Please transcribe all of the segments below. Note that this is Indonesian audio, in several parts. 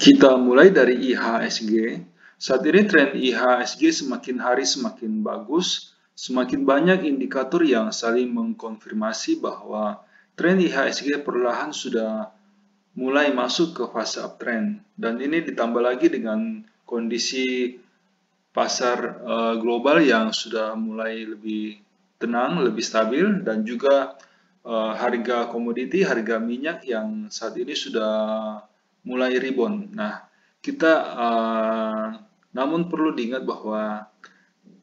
Kita mulai dari IHSG. Saat ini tren IHSG semakin hari semakin bagus, semakin banyak indikator yang saling mengkonfirmasi bahwa tren IHSG perlahan sudah mulai masuk ke fase uptrend. Dan ini ditambah lagi dengan kondisi pasar global yang sudah mulai lebih tenang, lebih stabil, dan juga harga komoditi, harga minyak yang saat ini sudah mulai rebound. Nah, kita namun perlu diingat bahwa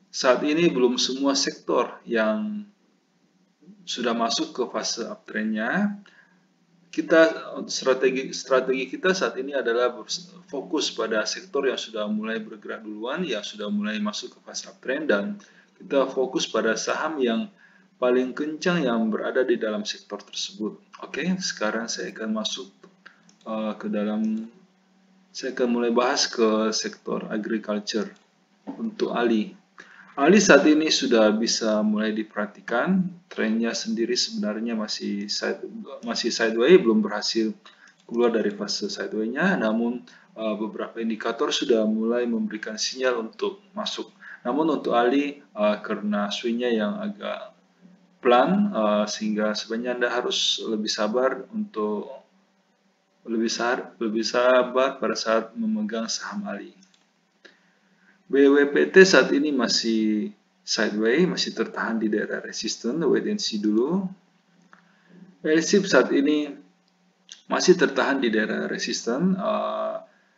saat ini belum semua sektor yang sudah masuk ke fase uptrendnya. Strategi kita saat ini adalah fokus pada sektor yang sudah mulai bergerak duluan, yang sudah mulai masuk ke fase uptrend, dan kita fokus pada saham yang paling kencang yang berada di dalam sektor tersebut. Oke, sekarang saya akan masuk saya akan mulai bahas ke sektor agriculture untuk Ali. Ali saat ini sudah bisa mulai diperhatikan, trennya sendiri sebenarnya masih sideways, belum berhasil keluar dari fase sideways-nya, namun beberapa indikator sudah mulai memberikan sinyal untuk masuk. Namun untuk Ali, karena swing-nya yang agak pelan, sehingga sebenarnya Anda harus lebih sabar pada saat memegang saham Ali. BWPT saat ini masih sideways, masih tertahan di daerah resisten, wait and see dulu. LSIP saat ini masih tertahan di daerah resisten,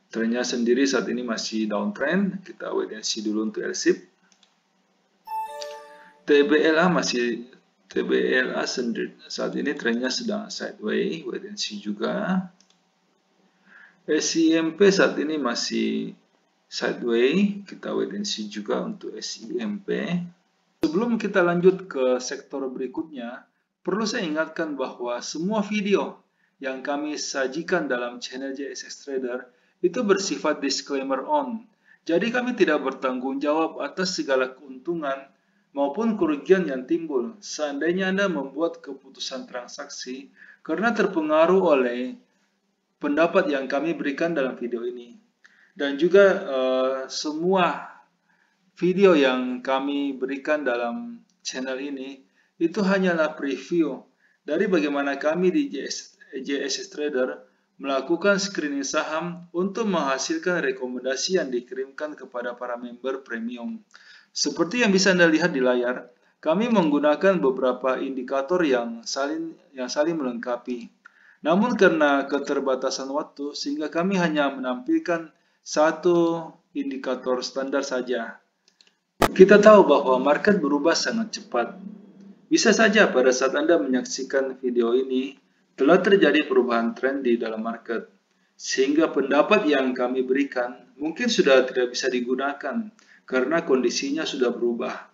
trennya sendiri saat ini masih downtrend, kita wait and see dulu untuk LSIP. TBLA sendiri saat ini trennya sedang sideways, wait and see juga. SIMP saat ini masih sideways, kita wait and see juga untuk SIMP. Sebelum kita lanjut ke sektor berikutnya, perlu saya ingatkan bahwa semua video yang kami sajikan dalam channel JSX Trader itu bersifat disclaimer on. Jadi kami tidak bertanggung jawab atas segala keuntungan maupun kerugian yang timbul seandainya Anda membuat keputusan transaksi karena terpengaruh oleh pendapat yang kami berikan dalam video ini. Dan juga semua video yang kami berikan dalam channel ini itu hanyalah preview dari bagaimana kami di JSX Trader melakukan screening saham untuk menghasilkan rekomendasi yang dikirimkan kepada para member premium. Seperti yang bisa Anda lihat di layar, kami menggunakan beberapa indikator yang saling melengkapi. Namun karena keterbatasan waktu, sehingga kami hanya menampilkan satu indikator standar saja. Kita tahu bahwa market berubah sangat cepat. Bisa saja pada saat Anda menyaksikan video ini, telah terjadi perubahan tren di dalam market. Sehingga pendapat yang kami berikan mungkin sudah tidak bisa digunakan karena kondisinya sudah berubah.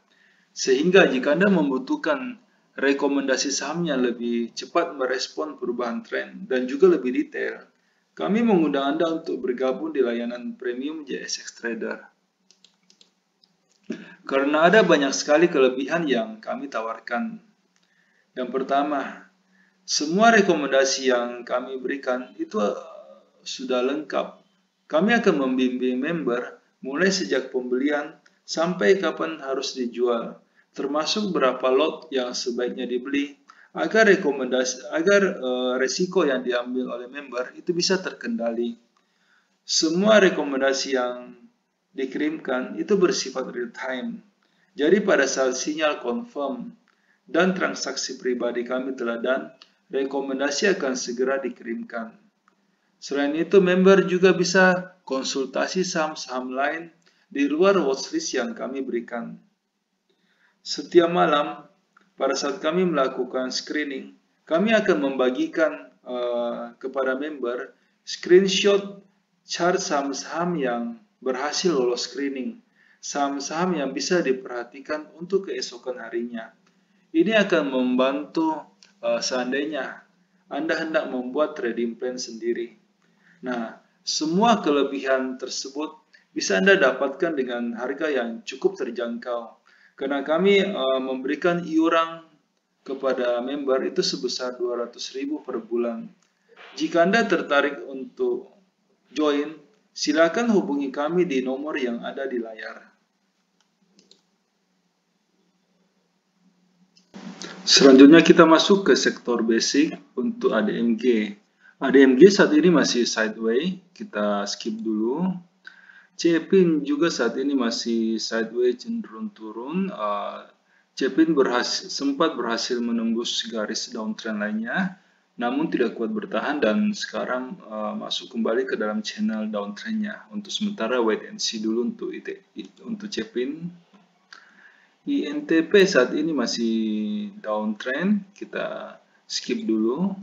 Sehingga jika Anda membutuhkan rekomendasi saham yang lebih cepat merespon perubahan tren dan juga lebih detail, kami mengundang Anda untuk bergabung di layanan premium JSX Trader. Karena ada banyak sekali kelebihan yang kami tawarkan. Yang pertama, semua rekomendasi yang kami berikan itu sudah lengkap. Kami akan membimbing member mulai sejak pembelian sampai kapan harus dijual, termasuk berapa lot yang sebaiknya dibeli, agar resiko yang diambil oleh member itu bisa terkendali. Semua rekomendasi yang dikirimkan itu bersifat real time. Jadi pada saat sinyal confirm dan transaksi pribadi kami telah done, rekomendasi akan segera dikirimkan. Selain itu, member juga bisa konsultasi saham-saham lain di luar watchlist yang kami berikan. Setiap malam, pada saat kami melakukan screening, kami akan membagikan kepada member screenshot chart saham-saham yang berhasil lolos screening, saham-saham yang bisa diperhatikan untuk keesokan harinya. Ini akan membantu seandainya Anda hendak membuat trading plan sendiri. Nah, semua kelebihan tersebut bisa Anda dapatkan dengan harga yang cukup terjangkau. Karena kami memberikan iuran kepada member itu sebesar 200.000 per bulan. Jika Anda tertarik untuk join, silakan hubungi kami di nomor yang ada di layar. Selanjutnya kita masuk ke sektor basic untuk ADMG. ADMG saat ini masih sideways, kita skip dulu. CPIN juga saat ini masih sideways cenderung turun. CPIN sempat berhasil menembus garis downtrend lainnya, namun tidak kuat bertahan dan sekarang masuk kembali ke dalam channel downtrendnya. Untuk sementara wait and see dulu untuk CPIN. INTP saat ini masih downtrend, kita skip dulu.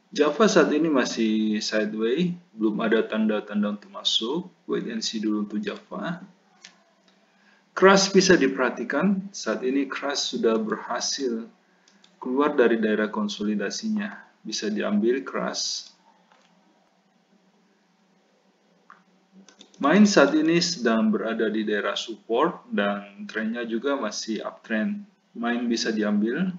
Java saat ini masih sideways, belum ada tanda-tanda untuk masuk. Wait and see dulu untuk Java. Crush bisa diperhatikan, saat ini Crush sudah berhasil keluar dari daerah konsolidasinya. Bisa diambil Crush. Main saat ini sedang berada di daerah support dan trennya juga masih uptrend. Main bisa diambil.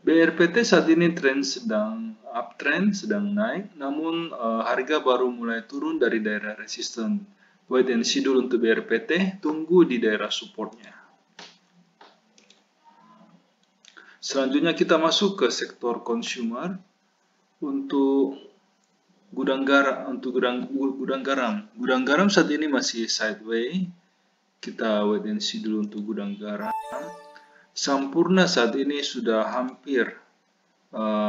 BRPT saat ini tren sedang uptrend, sedang naik, namun harga baru mulai turun dari daerah resisten. Wait and see dulu untuk BRPT, tunggu di daerah supportnya. Selanjutnya kita masuk ke sektor consumer. Untuk gudang garam, gudang garam saat ini masih sideways. Kita wait and see dulu untuk gudang garam. Sampurna saat ini sudah hampir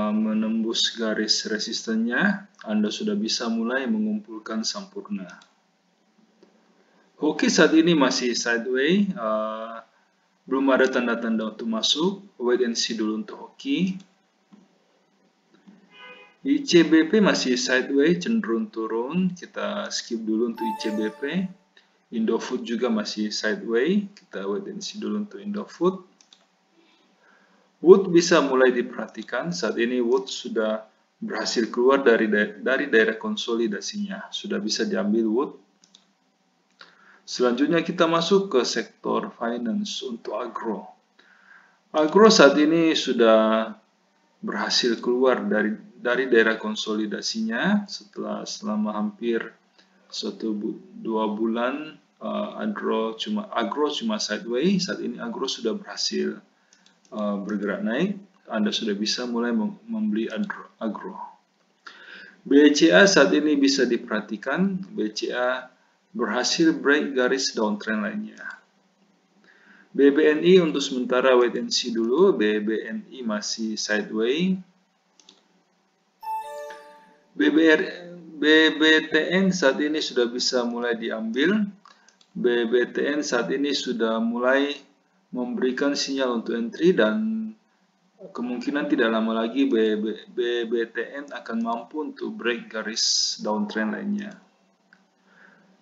menembus garis resistennya. Anda sudah bisa mulai mengumpulkan Sampurna. Hoki saat ini masih sideways, belum ada tanda-tanda untuk masuk. Wait and see dulu untuk Hoki. ICBP masih sideways, cenderung turun. Kita skip dulu untuk ICBP. Indofood juga masih sideways. Kita wait and see dulu untuk Indofood. Wood bisa mulai diperhatikan. Saat ini Wood sudah berhasil keluar dari daerah konsolidasinya. Sudah bisa diambil Wood. Selanjutnya kita masuk ke sektor finance untuk agro. Agro saat ini sudah berhasil keluar dari daerah konsolidasinya selama hampir 1-2 bulan. Agro cuma sideways. Saat ini agro sudah berhasil bergerak naik, Anda sudah bisa mulai membeli agro. BCA saat ini bisa diperhatikan, BCA berhasil break garis downtrend lainnya. BBNI untuk sementara wait and see dulu, BBNI masih sideways. BBTN saat ini sudah bisa mulai diambil. BBTN saat ini sudah mulai memberikan sinyal untuk entry dan kemungkinan tidak lama lagi BBTN akan mampu untuk break garis downtrend lainnya.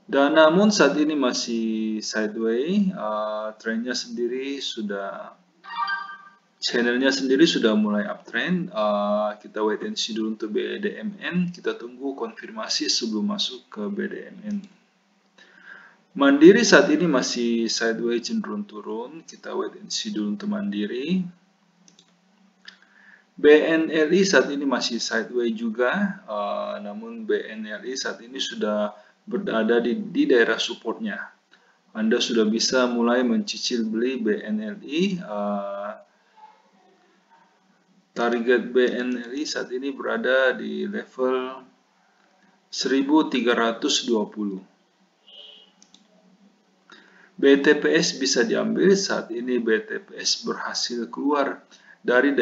Dan namun saat ini masih sideways, trennya sendiri channelnya sendiri sudah mulai uptrend. Kita wait and see dulu untuk BDMN, kita tunggu konfirmasi sebelum masuk ke BDMN. Mandiri saat ini masih sideways cenderung turun. Kita wait and see dulu untuk Mandiri. BNLI saat ini masih sideways juga. Namun BNLI saat ini sudah berada di daerah supportnya. Anda sudah bisa mulai mencicil beli BNLI. Target BNLI saat ini berada di level 1320. BTPS bisa diambil. Saat ini BTPS berhasil keluar dari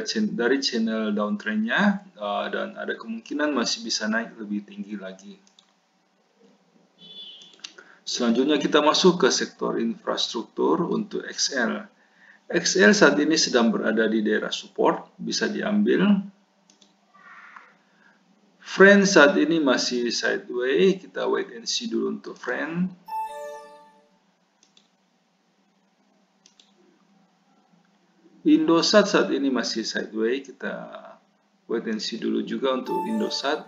channel downtrendnya dan ada kemungkinan masih bisa naik lebih tinggi lagi. Selanjutnya kita masuk ke sektor infrastruktur untuk XL. XL saat ini sedang berada di daerah support, bisa diambil. Friend saat ini masih sideways, kita wait and see dulu untuk Friend. Indosat saat ini masih sideways, kita wait and see dulu juga untuk Indosat.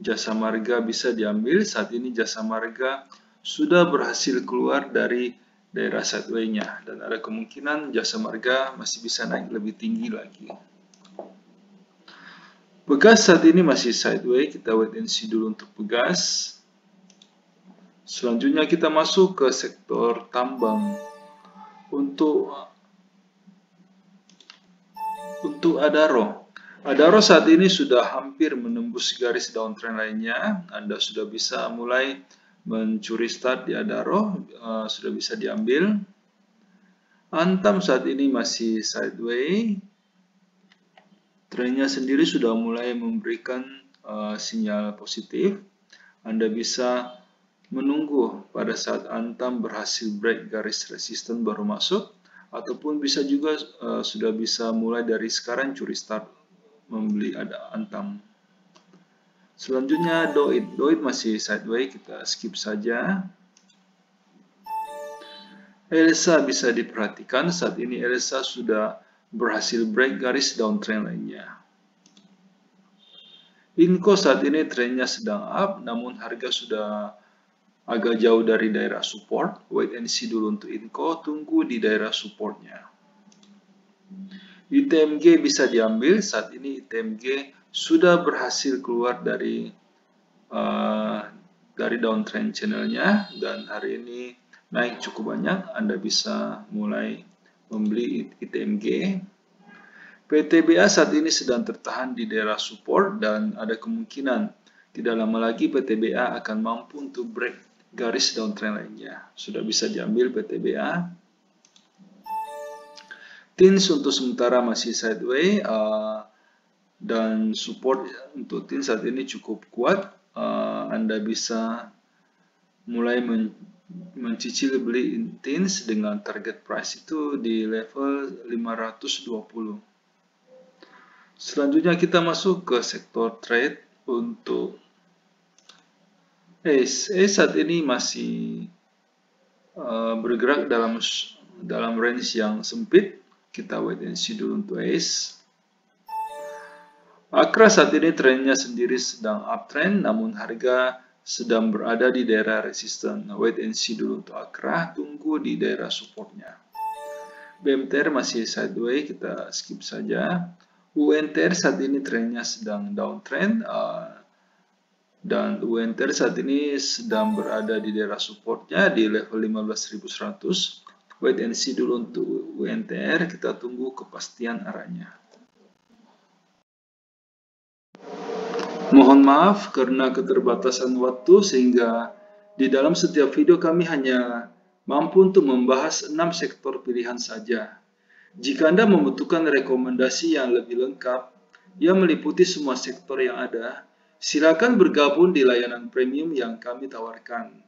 Jasa Marga bisa diambil, saat ini Jasa Marga sudah berhasil keluar dari daerah sideways-nya dan ada kemungkinan Jasa Marga masih bisa naik lebih tinggi lagi. Pegas saat ini masih sideways, kita wait and see dulu untuk Pegas. Selanjutnya kita masuk ke sektor tambang. Untuk Adaro. Adaro saat ini sudah hampir menembus garis downtrend lainnya. Anda sudah bisa mulai mencuri start di Adaro, sudah bisa diambil. Antam saat ini masih sideways. Trennya sendiri sudah mulai memberikan sinyal positif. Anda bisa menunggu pada saat Antam berhasil break garis resisten baru masuk, ataupun bisa juga sudah bisa mulai dari sekarang curi start membeli ada Antam. Selanjutnya Doit masih sideways, kita skip saja. LSA bisa diperhatikan, saat ini LSA sudah berhasil break garis downtrend lainnya. Inco saat ini trennya sedang up, namun harga sudah agak jauh dari daerah support. Wait and see dulu untuk Inco, tunggu di daerah supportnya. ITMG bisa diambil, saat ini ITMG sudah berhasil keluar dari downtrend channelnya, dan hari ini naik cukup banyak. Anda bisa mulai membeli ITMG. PTBA saat ini sedang tertahan di daerah support dan ada kemungkinan tidak lama lagi PTBA akan mampu untuk break garis downtrend lainnya. Sudah bisa diambil PTBA. TINS untuk sementara masih sideways dan support untuk TINS saat ini cukup kuat. Anda bisa mulai mencicil beli TINS dengan target price itu di level 520. Selanjutnya kita masuk ke sektor trade untuk ACE. ACE saat ini masih bergerak dalam range yang sempit. Kita wait and see dulu untuk ACE. Akra saat ini trennya sendiri sedang uptrend, namun harga sedang berada di daerah resisten. Wait and see dulu untuk Akra, tunggu di daerah supportnya. BMTR masih sideways, kita skip saja. UNTR saat ini trennya sedang downtrend dan UNTR saat ini sedang berada di daerah supportnya di level 15.100. Wait and see dulu untuk UNTR, kita tunggu kepastian arahnya. Mohon maaf karena keterbatasan waktu sehingga di dalam setiap video kami hanya mampu untuk membahas 6 sektor pilihan saja. Jika Anda membutuhkan rekomendasi yang lebih lengkap, yang meliputi semua sektor yang ada, silakan bergabung di layanan premium yang kami tawarkan.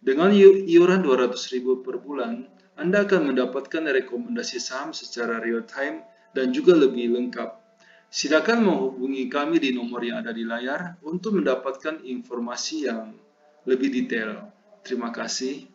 Dengan iuran 200.000 per bulan, Anda akan mendapatkan rekomendasi saham secara real time dan juga lebih lengkap. Silakan menghubungi kami di nomor yang ada di layar untuk mendapatkan informasi yang lebih detail. Terima kasih.